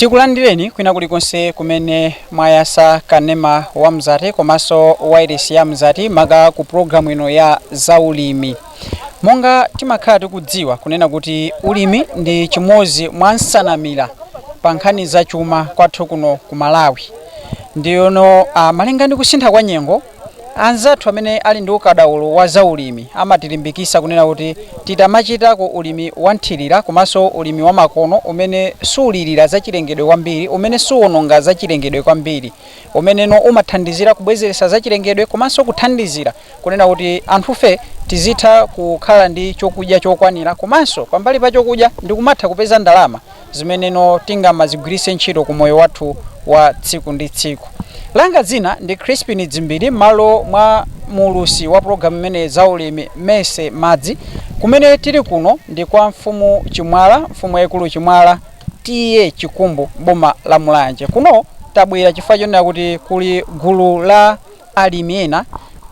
Tikulandireni kwina kulikonse kumene mwayasa kanema wa Mzati komanso wireless ya Mzati maka ku programu ino ya zaulimi. Monga timakhala tikudziwa kunena kuti ulimi ndi chimodzi mwa nsanamira pa nkhani za chuma kwathu kuno ku Malawi. Ndiyono malinga ndi kusintha kwa nyengo, anzathu amene ali ndi ukadaulo wa zaulimi amatilimbikisa kunena kuti titamachitako ulimi wanthirira komanso ulimi wa makono umene sulirira za chilengedwe kwambiri, umene suwononga za chilengedwe kwambiri, umene no umathandizira kubwezeresa za chilengedwe komanso kuthandizira kunena kuti anthufe tizitha kukhala ndi chokudya chokwanira, komanso pambali pa chokudya ndi kumatha kupeza ndalama zimene no tingamazigwiritse ntchito ku moyo wathu wa tsiku ndi tsiku. Langa dzina ndi Crispin Dzimbiri malo mwa mulusi wa programu imene zaulimi Mese Madzi. Kumene tili kuno ndi kwa mfumu Chimwala, mfumu yaikulu Chimwala tiye Chikumbu boma la Mulanje. Kuno tabwera chifukwa chonena kuti kuli gulu la alimi ena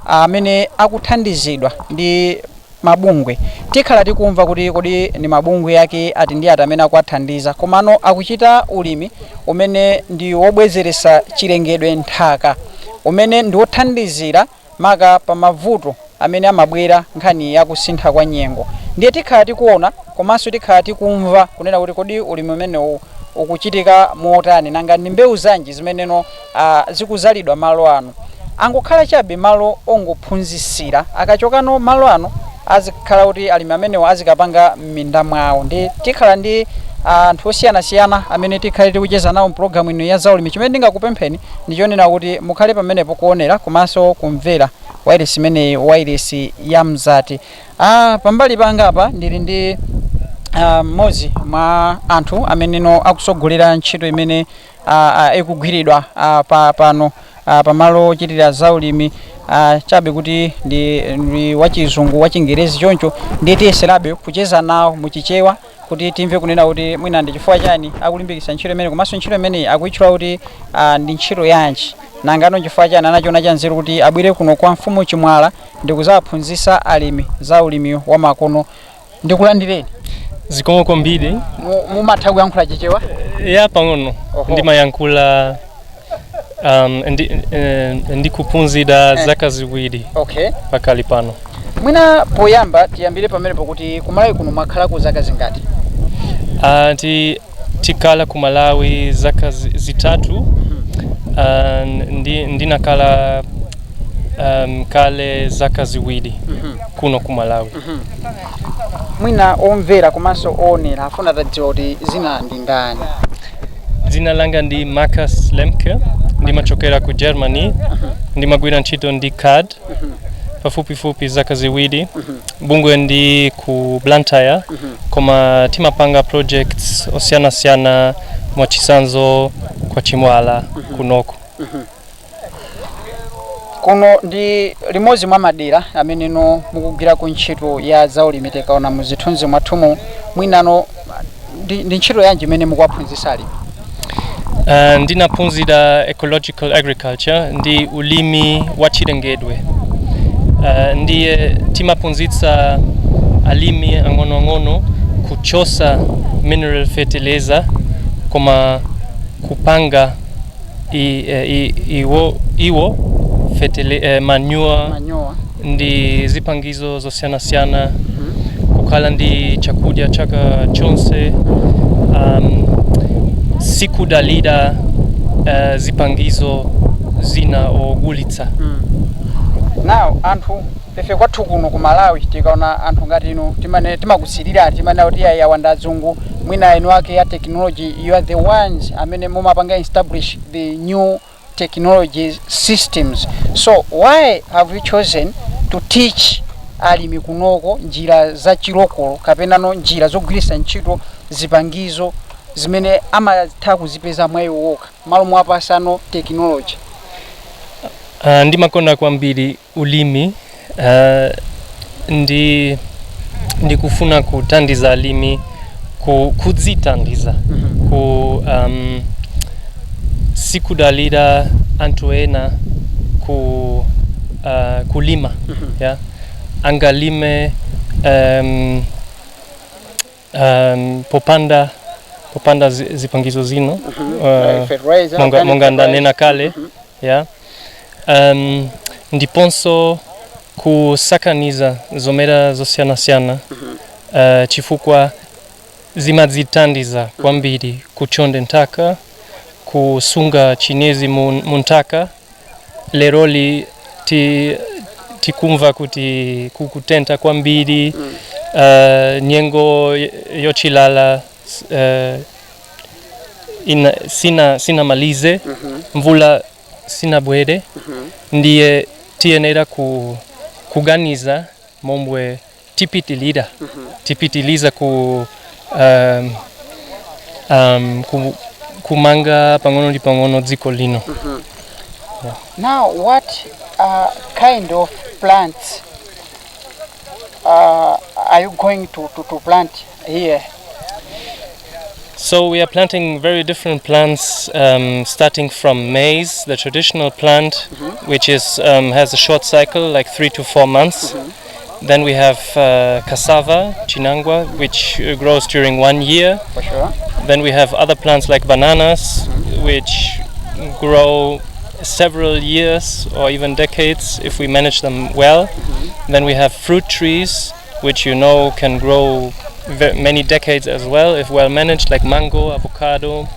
amene akuthandizidwa ndi mabungwe. Tikhala tikumva kuti kodi ni mabungwe yake ati ndi atamene akuathandiza, komano akuchita ulimi umene ndi wobwezeresa chilengedwe nthaka, umene ndi wothandizira maka pa mavuto amene amabwera nkhani ya kusintha kwa nyengo. Ndiye tikhala tikuona komanso tikhala tikumva kunena kuti kodi ulimi umene ukuchitika motani, nanga ndi mbewu zanji zimeneno zikuzalidwa malo ano. Angokhala chabe malo ongophunzisira, akachokano malo ano azikhala kuti alimi amenewo azikapanga m'minda mwawo. Ndi tikhala ndi anthu osiyana-siyana amene tikhale tikucheza nawo mpulogalamu ino ya zaulimi. Chimene ndingakupempheni ndichonena kuti mukhale pamenepo kuonera komanso kumvera wireless imene wireless ya Mzati. Pambali panga apa ndili ndi mmodzi mwa anthu amene no akusogolera ntchito imene ikugwiridwa pano pamalo ochitira zaulimi. Chabe kuti ndi wachizungu wachingerezi choncho ndiye tiyeserabe kucheza nawo muchichewa kuti timve kunena kuti mwina ndi chifukwa chani akulimbikisa ntchito imene, komanso ntchito imene akuitchula kuti ndi ntchito yanji, nangano chifukwa chani anachiona chanzeru kuti abwere kuno kwa mfumu Chimwala ndi kuzaphunzitsa alimi za ulimi wa makono. Ndikulandireni. Zikomo kwambiri. Mumatha kuyankhula chichewa? Ya pang'ono. Ndimayankhula ndikuphunzira zaka ziwiri. Okay. Pakali pano. Mwina poyamba tiyambire pamenepo kuti ku Malawi kuno mwakhala ku zaka zingati? Tikhala ku Malawi zaka zitatu. Ndinakhala kale zaka ziwiri kuno ku Malawi. Mwina omvera komanso onera afuna tadziwa kuti zina ndi ndani? Dzina langa ndi Marcus Lemke, ndimachokera ku Germany, ndimagwira ntchito ndi CAD, pafupifupi zaka ziwiri. Bungwe ndi ku Blantyre, koma timapanga projects osiyana-siyana mwachisanzo kwa Chimwala kunoko. Kuno ndi limodzi mwa madera amene no mukugwira ku ntchito ya zaulimi. Tikaona muzithunzi mwathumu mwinano ndi ntchito yanji imene mukuwaphunzitsa alimi? Ndinaphunzira ecological agriculture, ndi ulimi wa chilengedwe. Ndiye timaphunzitsa alimi ang'ono kuchosa mineral fertilizer koma kupanga iwo manure ndi zipangizo zosiyana-siyana, kukhala ndi chakudya chaka chonse, sikudalira zipangizo zina ogulitsa. Now anthu ife kwathu kuno ku Malawi tikaona anthu ngati inu timakusirira timana kuti yawanda azungu, mwina inu ake ya technology, you are the ones amene mumapanga establish the new technology systems. So why have you chosen to teach alimi kunoko njira za chilokolo kapena no njira zogwiritsa ntchito zipangizo zimene amatha kuzipeza mwa iwo okha malo mwapasano technology? Ndimakonda kwambiri ulimi. Ndikufuna kuthandiza alimi kudzitandiza, sikudalira anthu ena kulima. Angalime popanda popanda zipangizo zino Fertilizer, monga organic ndanena kale Mhm. ya ndiponso kusakaniza zomera zosiyanasiyana chifukwa zimadzitandiza kwambiri kuchonde ntaka, kusunga chinyezi muntaka. Leroli tikumva kuti kukutenta kwambiri, nyengo yochilala sina malize, mvula sina bwere, ndiye tiyenera kuganiza mombwe tipitiliza kumanga pang'ono ndi pang'ono dziko lino. Now, what kind of plants are you going to plant here? So we are planting very different plants, starting from maize, the traditional plant, which is has a short cycle, like 3 to 4 months. Then we have cassava, chinangwa, which grows during 1 year. For sure. Then we have other plants like bananas, which grow several years or even decades if we manage them well. Then we have fruit trees, which can grow many decades as well if well managed, like mango, avocado.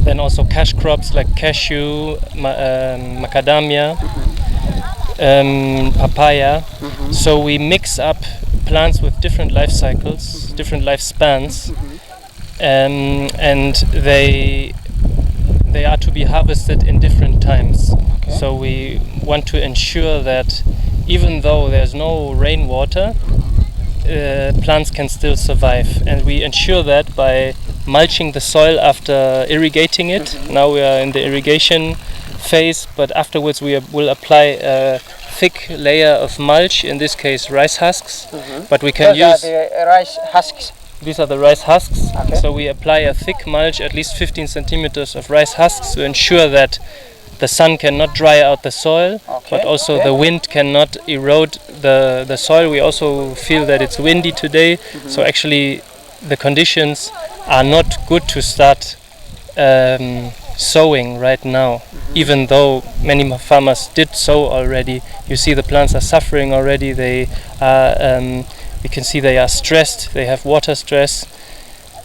Then also cash crops like cashew, macadamia, papaya. So we mix up plants with different life cycles, different lifespans, and they are to be harvested in different times. Okay. So we want to ensure that even though there's no rainwater, plants can still survive, and we ensure that by mulching the soil after irrigating it. Now we are in the irrigation phase, but afterwards we will apply a thick layer of mulch, in this case rice husks, but we can Those use are the rice husks. these are the rice husks. Okay. So we apply a thick mulch, at least 15 centimeters of rice husks, to ensure that the sun cannot dry out the soil, Okay. but also Okay. the wind cannot erode the soil. We also feel that it's windy today, so actually the conditions are not good to start sowing right now. Even though many farmers did sow already, you see the plants are suffering already. They are, you can see they are stressed, they have water stress,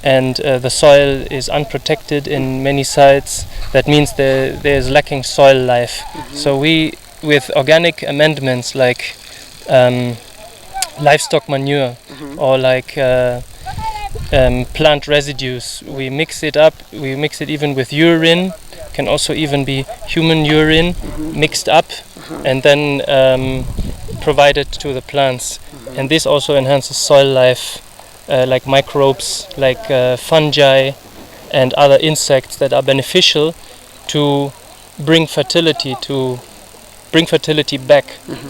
and the soil is unprotected in many sites. That means there's lacking soil life. So we, with organic amendments like livestock manure or like plant residues, we mix it up. We mix it even with urine, can also even be human urine mixed up and then provided to the plants. And this also enhances soil life, like microbes, like fungi and other insects that are beneficial to bring fertility back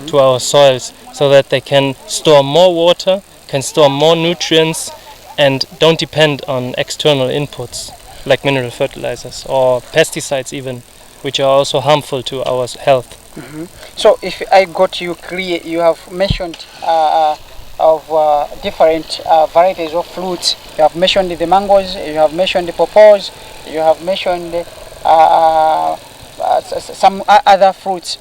to our soils, so that they can store more water, can store more nutrients, and don't depend on external inputs like mineral fertilizers or pesticides even, which are also harmful to our health. So if I got you clear, you have mentioned of different varieties of fruits. You have mentioned the mangoes, you have mentioned the pawpaws, you have mentioned some other fruits.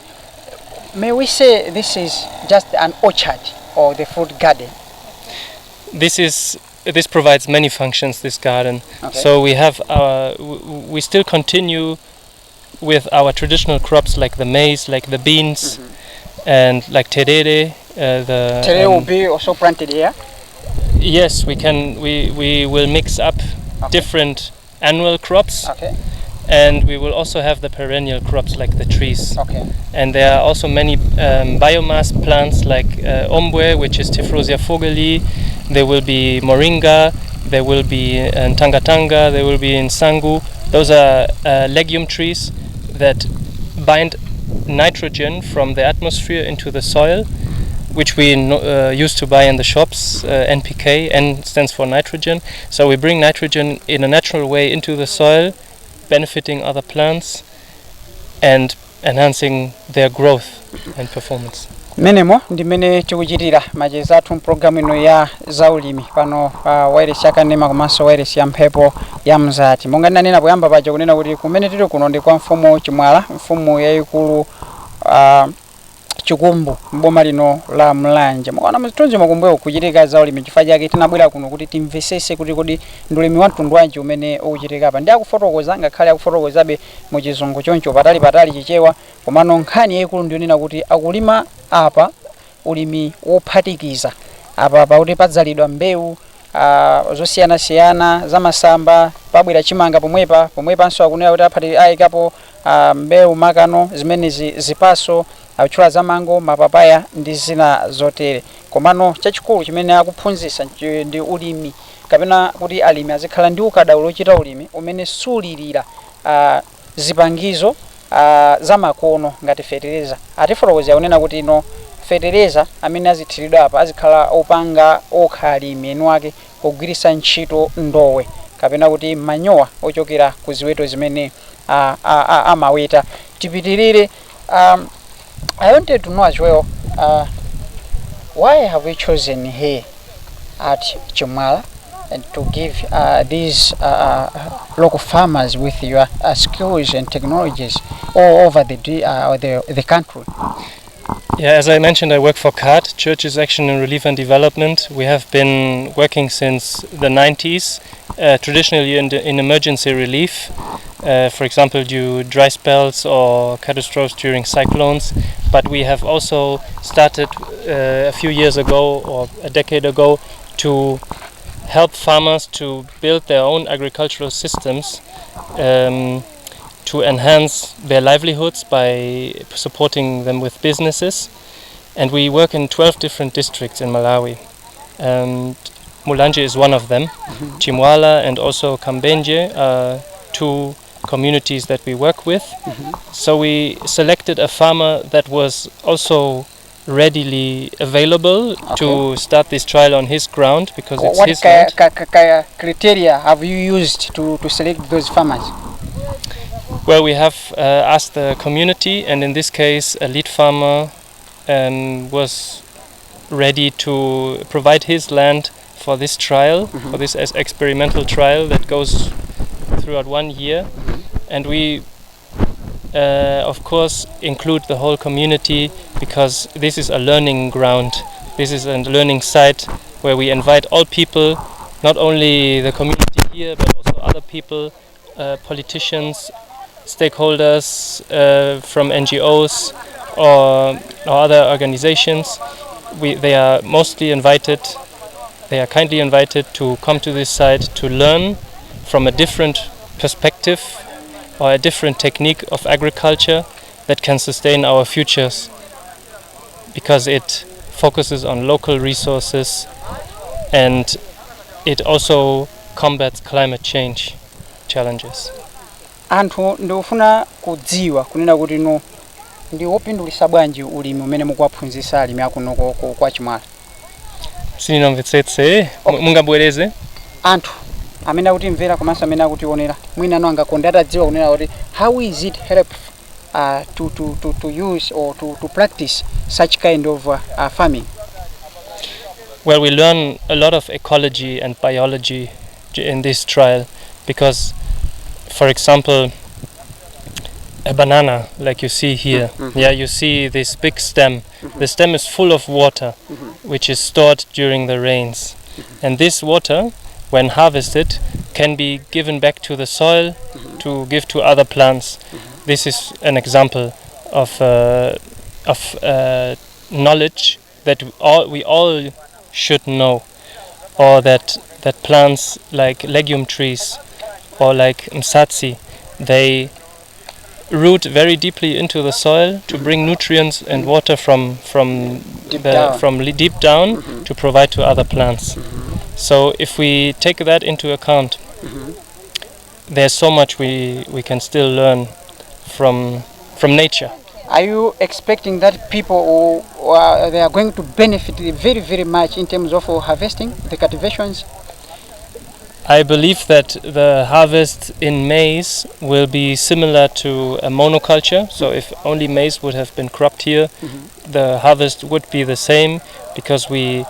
May we say this is just an orchard or the fruit garden? This provides many functions, this garden. Okay. So we have we still continue with our traditional crops like the maize, like the beans, and like terere. Terere will be also planted here. Yes, we can. We will mix up different annual crops, Okay. and we will also have the perennial crops like the trees. Okay. And there are also many biomass plants like ombwe, which is Tephrosia fogeli. There will be moringa. There will be tangatanga. There will be nsangu. Those are legume trees that bind nitrogen from the atmosphere into the soil, which we used to buy in the shops. NPK, N stands for nitrogen. So we bring nitrogen in a natural way into the soil, benefiting other plants and enhancing their growth and performance. menemo ndimene tikuchitira macheza athu mpulogalamu ino ya zaulimi pano pa wairesi yakanema komanso wairesi ya mphepo ya Mzati. Monga ndinanena poyamba paja kunena kuti kumene tili kuno ndi kwa mfumu Chimwala, mfumu yayikulu Chikumbu mboma lino la Mlanje. Mwana mtunzi makumbuyo kuchitika zaulimi chifukwa chake tinabwera kuno kuti timvesese kuti kodi ndulimi wa mtundu wanji umene ukuchitika apa. Ndi akufotokoza ngakhale akufotokozabe mu chizungu choncho patali chichewa, komano nkhani yayikulu ndionena kuti akulima apa ulimi wophatikiza apa pakuti padzalidwa mbewu zosiyana za masamba, pabwera chimanga pomwepanso akunena kuti aphati ayikapo mbewu makano zimene zipaso achula za mango, mapapaya ndi zina zotere. Komano chachikulu chimene akuphunzitsa ndi ulimi kapena kuti alimi azikhala ndi ukadaulo ochita ulimi umene sulilira zipangizo za makono ngati fertilizer. Atifotokozera kunena kuti ino fertilizer amene azithiridwa apa azikhala opanga okhalimi enu ake kugwiritsa ntchito ndowe kapena kuti manyowa ochokera ku ziweto zimene amaweta. Tipitirire. I wanted to know as well, why have you chosen here at Chimwala and to give these local farmers with your skills and technologies all over the country? Yeah, as I mentioned, I work for CARD, Churches Action in Relief and Development. We have been working since the 90s, traditionally in emergency relief. For example, due dry spells or catastrophes during cyclones. But we have also started a few years ago or a decade ago to help farmers to build their own agricultural systems to enhance their livelihoods by supporting them with businesses. And we work in 12 different districts in Malawi. And Mulanje is one of them. Chimwala and also Kambenje are two communities that we work with. So we selected a farmer that was also readily available to start this trial on his ground because it's his land. What criteria have you used to select those farmers? Well, we have asked the community, and in this case a lead farmer was ready to provide his land for this trial, for this experimental trial that goes throughout 1 year. And we of course include the whole community because this is a learning ground. This is a learning site where we invite all people, not only the community here but also other people, politicians, stakeholders from NGOs or other organizations. They are mostly invited, they are kindly invited to come to this site to learn from a different perspective or a different technique of agriculture that can sustain our futures because it focuses on local resources and it also combats climate change challenges. Anthu ndofuna kudziwa kunena kuti no ndi wopindulisa bwanji ulimi umene mukuwaphunzitsa alimi akuno kwa Chimwala. Sininamvetsetse mungabwereze anthu amene kuti mvera komanso amene akutionera mwina no angakonda atadziwa kunena kuti how is it help to use or to practice such kind of farming? Well, we learn a lot of ecology and biology in this trial because, for example, a banana like you see here, you see this big stem. The stem is full of water which is stored during the rains, and this water, when harvested, can be given back to the soil to give to other plants. This is an example of knowledge that we all should know, or that plants like legume trees or like msatsi, they root very deeply into the soil to bring nutrients and water from deep down to provide to other plants. So if we take that into account, there's so much we can still learn from nature. Are you expecting that people they are going to benefit very, very much in terms of harvesting the cultivations? I believe that the harvest in maize will be similar to a monoculture. So if only maize would have been cropped here, the harvest would be the same, because we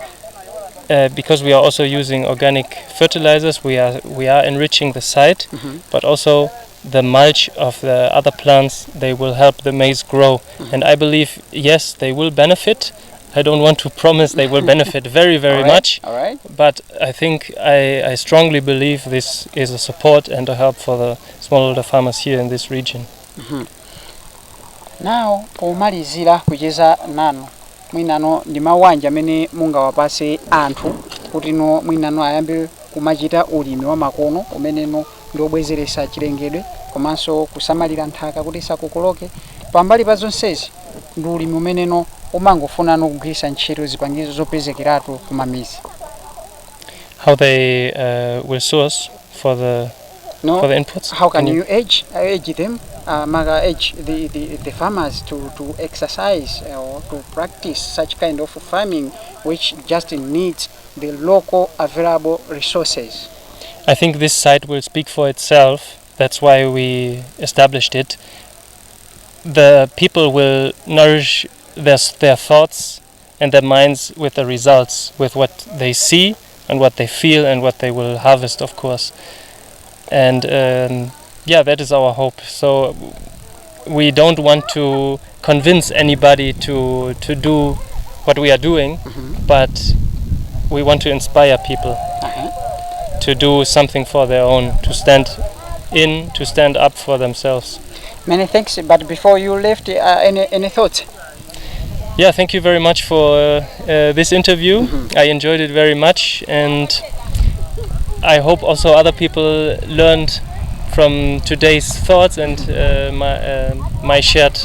are also using organic fertilizers. We are enriching the site, but also the mulch of the other plants, they will help the maize grow. And I believe, yes, they will benefit. I don't want to promise they will benefit very, very much. All right. But I think I strongly believe this is a support and a help for the smallholder farmers here in this region. Now, pomalizira kucheza nanu mwinano ndi mawanja amene mungawapase anthu kuti no mwinano ayambe kumachita ulimi wa makono umeneno ndi obwezeresa chilengedwe komanso kusamalira nthaka kuti isakokoloke. Pambali pa zonsezi ndi ulimi umeneno umangofuna kugwiritsa ntchito zipangizo zopezekeratu kumamizi. How they will source for the inputs? How can you edge them? Edge the farmers to exercise or to practice such kind of farming which just needs the local available resources. I think this site will speak for itself. That's why we established it. The people will nourish their thoughts and their minds with the results, with what they see and what they feel and what they will harvest, of course. And that is our hope. So we don't want to convince anybody to do what we are doing, but we want to inspire people to do something for their own, to stand up for themselves. Many thanks. But before you left, any thoughts? Yeah, thank you very much for this interview. I enjoyed it very much, and I hope also other people learned from today's thoughts and my shared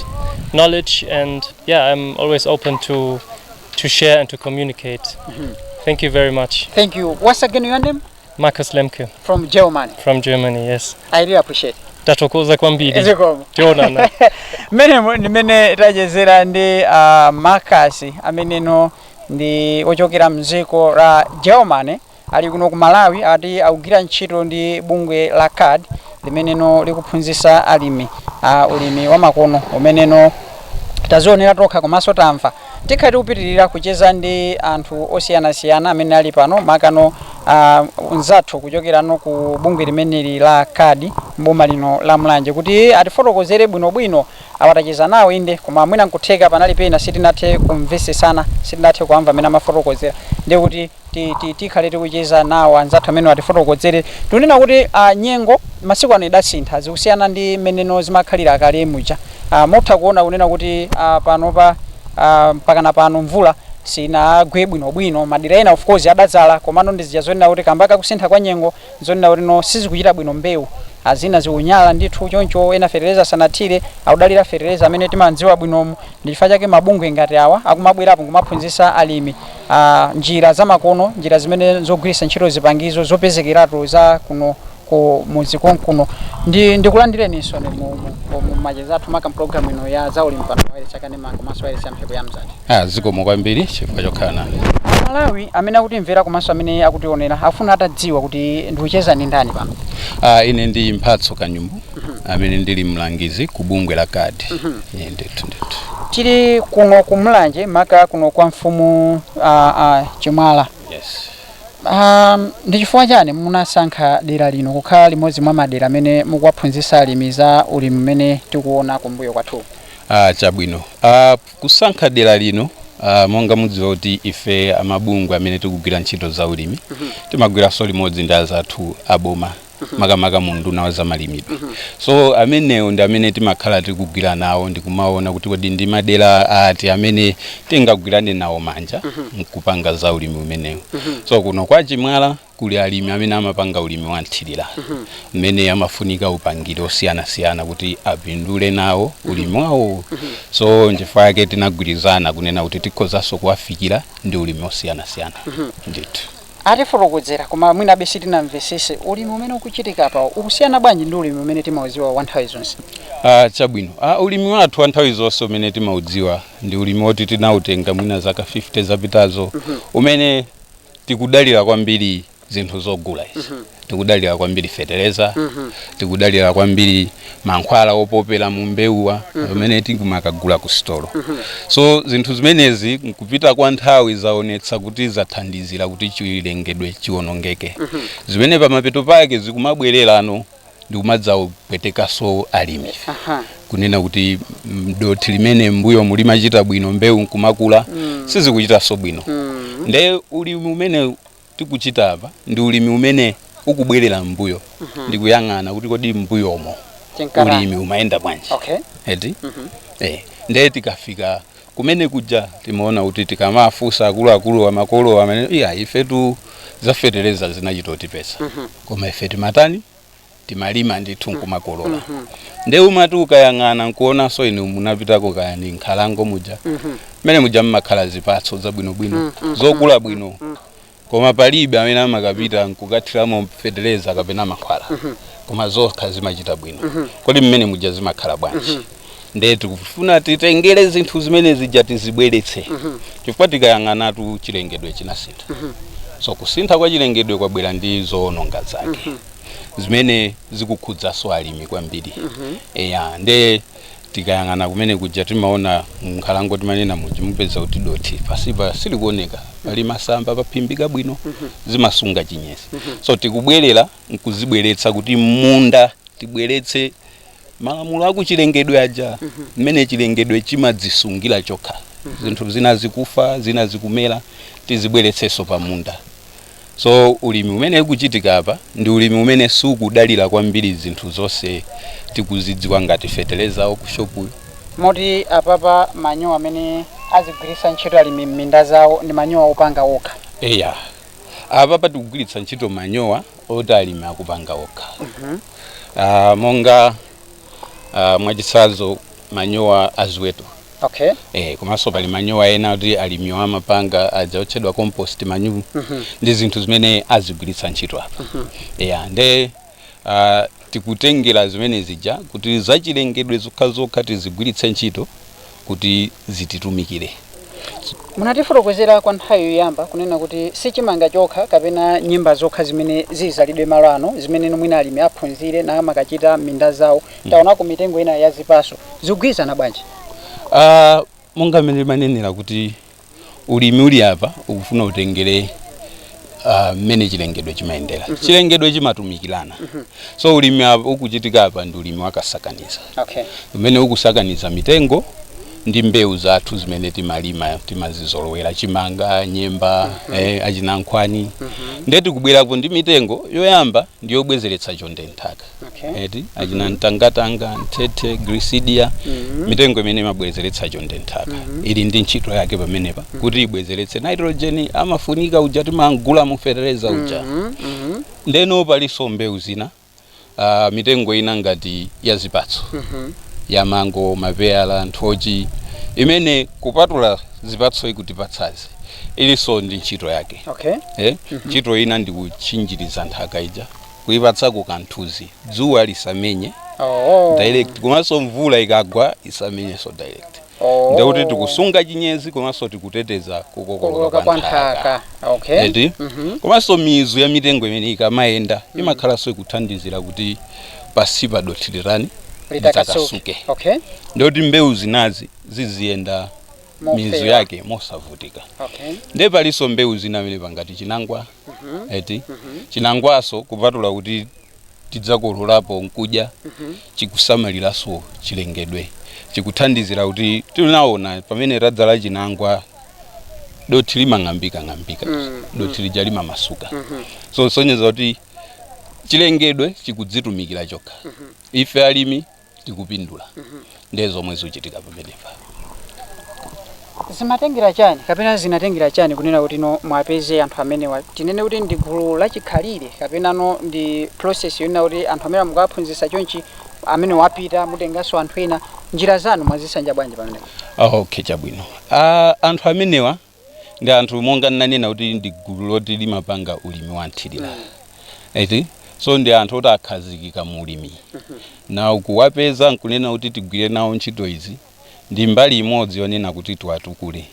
knowledge. And I'm always open to share and to communicate. Thank you very much. Thank you. What's again your name? Markus Lemke. From Germany. From Germany, yes. I really appreciate. Tatokoza kwambiri. Jonah. Mene tajezera ndi Markus ameneno ndi ochokera mziko la Germany ali kuno ku Malawi ati akugwira ntchito ndi bungwe la CAD limeneno likuphunzitsa alimi ulimi wa makono umeneno tazionera tokha komanso tamva tikhati kupitirira kucheza ndi anthu osiyanasiyana amene ali pano makano unzathu kuchokerano ku bungwe limeneli la CAD mboma lino la Mlanje kuti atifotokozere bwinobwino awatacheza nawo inde koma mwina nkutheka panali pena sitinathe kumvesesana sitinathe kuamva amene amafotokozera ndi kuti tikhale tikucheza nawo anzathu amene atifotokozere tunena kuti nyengo masiku ano idasintha zikusiyana ndi meneno zimakhalira kale muja motha kuona kunena kuti panopa mpakana pano mvula sinagwe bwinobwino madera ena of course adadzala komano ndizija zonena kuti kambaka kusintha kwa nyengo zonena kuti no sizikuchita bwino mbewu azina ziunyala ndithu choncho ena fertilizer sanathire audalira fertilizer amene timanziwa bwinomu ndifa chake mabungwe ngati awa akumabwerapo kumaphunzitsa alimi njira za makono njira zimene zogwiritsa ntchito zipangizo zopezekeratu za kuno ku muzi konkuno ndikulandireninso mu macheza athu maka program ino ya zaulimi pano waile chakane mako maso waile mphepo ya Mzati zikomo kwambiri chifukwa chokhala Malawi amene akutimvera komanso amene akutionera afuna atadziwa kuti ndikucheza ndi ndani pano. Ine ndi Mphatso Kanyumbu amene ndili mlangizi ku bungwe la CAD. Ndithu tili kuno ku Mlanje maka kuno kwa mfumu Chimwala. Yes. Ndi chifukwa chani munasankha dera lino kukhala limodzi mwa madera amene mukuwaphunzitsa alimi za ulimi mmene tikuona kumbuyo kwathu? Chabwino. Kusankha dera lino monga mudziwa kuti ife amabungwe amene tikugwira ntchito za ulimi timagwira so limodzi ndi azathu aboma makamaka munduna wa zamalimidwe. So amenewo ndi amene timakhala tikugwira nawo ndikumaona kuti kodi ndi madera ati amene tingagwirane nawo manja mkupanga za ulimi umenewo. So kuno kwa Chimwala kuli alimi amene amapanga ulimi wa nthirira mmene amafunika upangire osiyana kuti apindule nawo ulimi wawo. So nchifukwa chake tinagwirizana kunena kuti tikhozanso kuwafikira ndi ulimi osiyana ndithu. Atifotokozera koma mwina besi tinamvesese ulimi umene ukuchitika apa ukusiyana bwanji ndi ulimi umene timaudziwa wa nthawi zonse? Chabwino. Ulimi wathu wa nthawi zonse umene timaudziwa ndi ulimi woti tinautenga mwina zaka 50 zapitazo umene tikudalira kwambiri zinthu zogula izi tikudalira kwambiri fetereza tikudalira kwambiri mankhwala opopera mu mbewuwa pamene tikumakagula ku stolo so zinthu zimenezi kupita kwa nthawi zaonetsa kuti zathandizira kuti chilengedwe chiwonongeke zimene pamapeto pake zikumabwererano ndikumadzawupwetekaso alimi kunena kuti dothi limene mbuyo mulimachita bwino mbewu nkumakula sizikuchitanso bwino nde ulimi umene tikuchita apa ndi ulimi umene ukubwerera mbuyo ndikuyang'ana kuti kodi mbuyomo ulimi umayenda bwanji eti nde tikafika kumene kuja timaona kuti tikamafunsa akuluakulu wa makolo amene ifetu zafetereza zinachitotipesa koma ife timatani timalima ndithu nkumakolola nde umati ukayang'ana nkuonanso inu munapitako kaya ndi nkhalango muja mmene muja mmakhala zipatso zabwinobwino zokula bwino koma palibe amene amakapita nkukathiramo fetereza kapena mankhwala koma zokha zimachita bwino kodi mmene muja zimakhala bwanji nde tikufuna titengere zinthu zimene zija tizibweretse chifukwa tikayang'anatu chilengedwe chinasintha so kusintha kwa chilengedwe kwabwera ndi zoononga zake zimene zikukhudzaso alimi kwambiri nde tikayang'ana kumene kuja timaona nkhalango timanena mupeza kuti dothi pasipa silikuoneka pali masamba paphimbika bwino zimasunga chinyesi so tikubwerera nkuzibweretsa kuti munda tibweretse malamulo akuchilengedwe aja mmene chilengedwe chimadzisungira chokha zinthu zina zikufa zina zikumera tizibweretseso pa munda so ulimi umene ukuchitika apa ndi ulimi umene sukudalira kwambiri zinthu zonse tikuzidziwa ngati fetereza okushopu moti apapa manyowa amene azigwiritsa ntchito alimi m'minda zawo ndi manyowa opanga okha apapa tikugwiritsa ntchito manyowa oti alimi akupanga okha monga mwachitsanzo manyowa aziweto komanso pali manyowa ena kuti alimi amapanga aja otchedwa compost manure ndi zinthu zimene azigwiritsa ntchito apa nde tikutengera zimene zija kuti zachilengedwe zokha tizigwiritse ntchito kuti zititumikire munatifotokozera kwa nthawi yoyamba kunena kuti sichimanga chokha kapena nyimba zokha zimene zizalidwe malo ano zimene mwina alimi aphunzire na amakachita m'minda zawo taonako mitengo ina ya zipaso zikugwirizana bwanji monga mmene manenera kuti ulimi uli apa ukufuna utengere mmene chilengedwe chimayendera chilengedwe chimatumikirana so ulimi ukuchitika apa ndi ulimi wakasakaniza umene ukusakaniza mitengo ndi mbewu zathu zimene timalima timazizolowera chimanga nyemba achinankhwani nde tikubwerapo ndi mitengo yoyamba ndiyobwezeretsa chonde nthaka achina mtangatanga mthethe grisidia mitengo imene imabwezeretsa chonde nthaka ili ndi ntchito yake pamenepa kuti ibwezeretse nitrogen amafunika uja timangula mu fetereza uja ndeno palinso mbewu zina mitengo ina ngati ya zipatso ya mango mapeyala nthochi imene kupatula zipatso ikutipatsazi ilinso ndi ntchito yake ntchito ina ndi kuchinjiriza nthaka ija kuipatsako kanthuzi dzuwa lisamenye direct komanso mvula ikagwa isamenyenso direct ndekuti tikusunga chinyezi komanso tikuteteza kukokoloka kwa nthaka komanso mizu ya mitengo imene ikamayenda imakhalanso ikuthandizira kuti pasipa dothi lirani litakasuke ndikuti mbewu zinazi ziziyenda mizu yake mosavutika nde palinso mbewu zina amene pangati chinangwa chinangwaso kupatula kuti tidzakololapo nkudya chikusamaliraso chilengedwe chikuthandizira kuti tinaona pamene tadzala chinangwa dothi limang'ambika dothi lija limamasuka so sonyeza kuti chilengedwe chikudzitumikira chokha ife alimi tikupindula ndezomwe zikuchitika pamenepa zimatengera chani kapena zinatengera chani kunena kuti no mwapeze anthu amene tinene kuti ndi gulu lachikhalire kapena no ndi process yona kuti anthu amene mukaphunzitsa chonchi amene wapita mutenganso anthu ena njira zanu mwazisanja bwanji pamenepa chabwino anthu amenewa ndi anthu monga nanena kuti ndi gulu loti limapanga ulimi wa nthirira so ndi anthu oti akhazikika mu ulimi na ukuwapeza nkunena kuti tigwire nawo ntchito izi ndi mbali imodzi yonena kuti tiwatukule.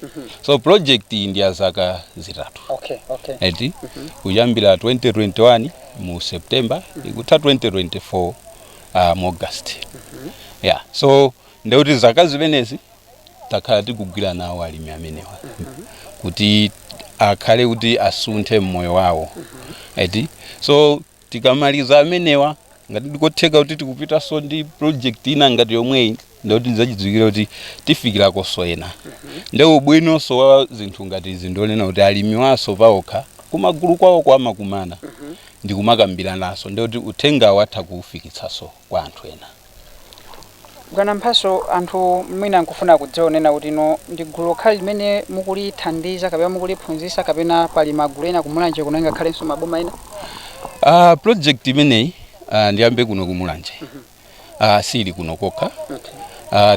So project iyi ndi ya zaka zitatu. Okay. Eti kuyambira 2021 mu September ikutha 2024 mu August. Yeah, so ndeuti zaka zimenezi takhala tikugwira nawo alimi amenewa kuti akhale kuti asunthe mmoyo wawo. Eti so tikamaliza amenewa ngati ndikotheka kuti tikupita so ndi project ina ngati yomweyi ndauti ndizachidziwikira kuti tifikira kosoyena. Ndewu bwino so wa zinthu ngati izi ndionena kuti alimi waso paokha kumagulu kwawo kwamakumana ndi kumakambira naso ndeuti uthenga watha kuufikitsaso kwa anthu ena. Bwana Mphaso, anthu mwina nkufuna kudziwa nena kuti no ndi gulu lokhali limene mukulithandiza kapena mukuliphunzitsa kapena pali magulu ena kumulanje kuno ngakhalenso maboma ena? Project imeneyi ndiyambe kuno kumulanje. Sili kuno kokha.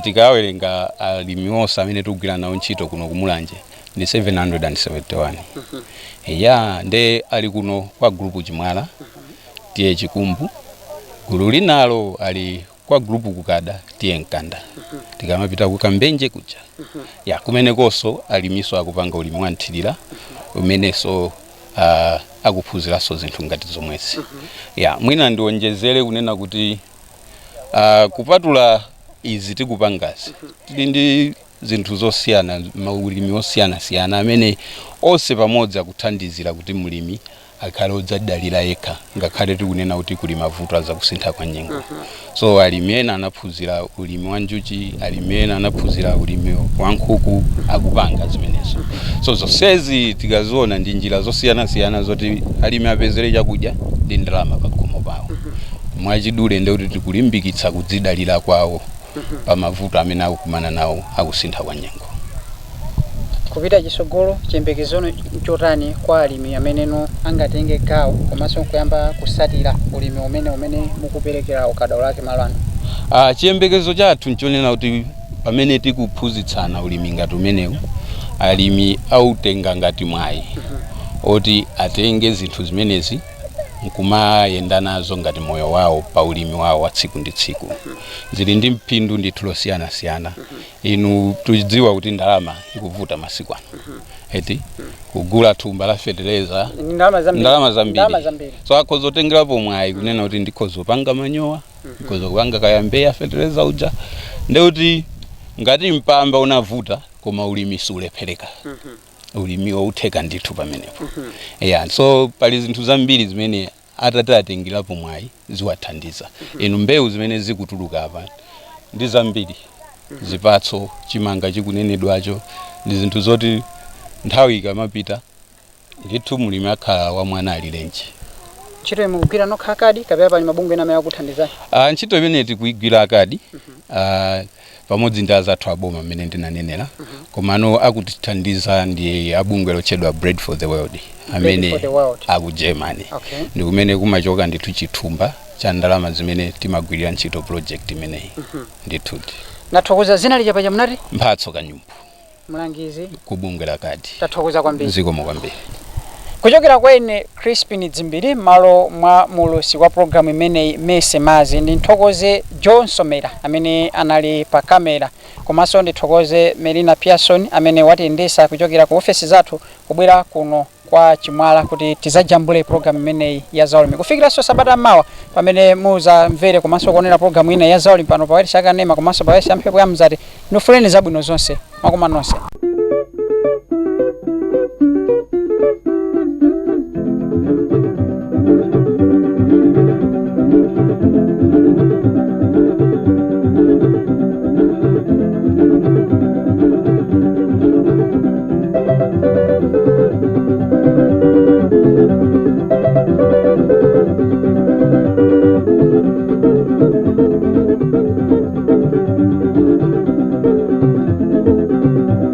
Tikawerenga alimi onse amene tikugwira nawo ntchito kuno kumulanje ndi 771. Yeah, nde ali kuno kwa grupu Chimwala, tiye Chikumbu. Gulu linalo ali kwa grupu Kukada, tiye Nkanda. Tikamapita ku Kambenje kuja. Ya kumenekonso alimiso akupanga ulimi wanthirira umenenso akuphunziranso zinthu ngati zomwezi. Ya mwina ndionjezere kunena kuti kupatula izi tikupangazi tili ndi zinthu zosiyana, maulimi osiyana amene onse pamodzi akuthandizira kuti mulimi akhale odzadalira yekha ngakhale tikunena kuti kuli mavuto azakusintha kwa nyengo. So alimi ena anaphunzira ulimi wa njuchi, alimi ena anaphunzira ulimi wa nkhuku akupanga zimenezo. So zonsezi tikaziona ndi njira zosiyana zoti alimi apezere chakudya ndi ndalama pakhomo pawo. Mwachidule ndeuti tikulimbikitsa kudzidalira kwawo pa mavuto amene akukumana nawo akusintha kwa nyengo. Kupita chisogolo chiyembekezo chotani kwa alimi ameneno angatenge gawo komanso kuyamba kusatira ulimi umene mukuperekera ukadaulo lake malano? Chiyembekezo chathu nchonena kuti pamene tikuphunzitsana ulimi ngati umenewu alimi autenga ngati mwayi oti atenge zinthu zimenezi nkumayenda nazo ngati moyo wawo pa ulimi wawo wa tsiku ndi tsiku. Zili ndi mphindu ndithu losiyana. Inu tudziwa kuti ndalama ikuvuta masiku ano. Eti kugula thumba la fertilizer ndalama zambiri. So akhoza kutengerapo mwayi kunena kuti ndikhoza kupanga manyowa, ndikhoza kupanga kayambeya fertilizer uja. Ndeuti ngati mpamba unavuta koma ulimi sulephereka. Ulimi outheka ndithu pamenepo. Yeah, so pali zinthu zambiri zimene atatengerapo mwayi ziwathandiza. Inu mbewu zimene zikutuluka apa ndi zambiri. Zipatso, chimanga chikunenedwacho ndi zinthu zoti nthawi ikamapita ndithu mulimi akhala wa mwana alilenji. Ntchito imugwira nokha akadi kapena pali mabungwe ena amene akuthandizani? Ntchito imene tikuyigwira akadi pamodzi ndi azathu aboma amene ndinanenera komano akutithandiza ndi abungwe lotchedwa Bread for the World amene aku Germany. Ndi kumene kumachoka ndithu chithumba cha ndalama zimene timagwirira ntchito project imeneyi. Ndithu nathokoza zina lija paja munati Mphatso Kanyumbu mulangizi kubungwe la kadi. Tathokoza kwambiri. Zikomo kwambiri. Kuchokera kwene Crispin Dzimbiri malo mwa mulusi wa programu imeneyi Mese Mazi, ndi nthokoze John Somera amene anali pa kamera komanso ndithokoze Melina Pearson amene watiyendesa kuchokera ku ofesi zathu kubwera kuno kwa Chimwala kuti tizajambule programu imeneyi ya zaulimi. Kufikiranso sabata mawa pamene muzamvere komanso kuonera programu ina ya zaulimi pano pa Wailesi Kanema komanso pa Wailesi ya Mphepo ya Mzati. Ndifuleni zabwino zonse makoma nonse.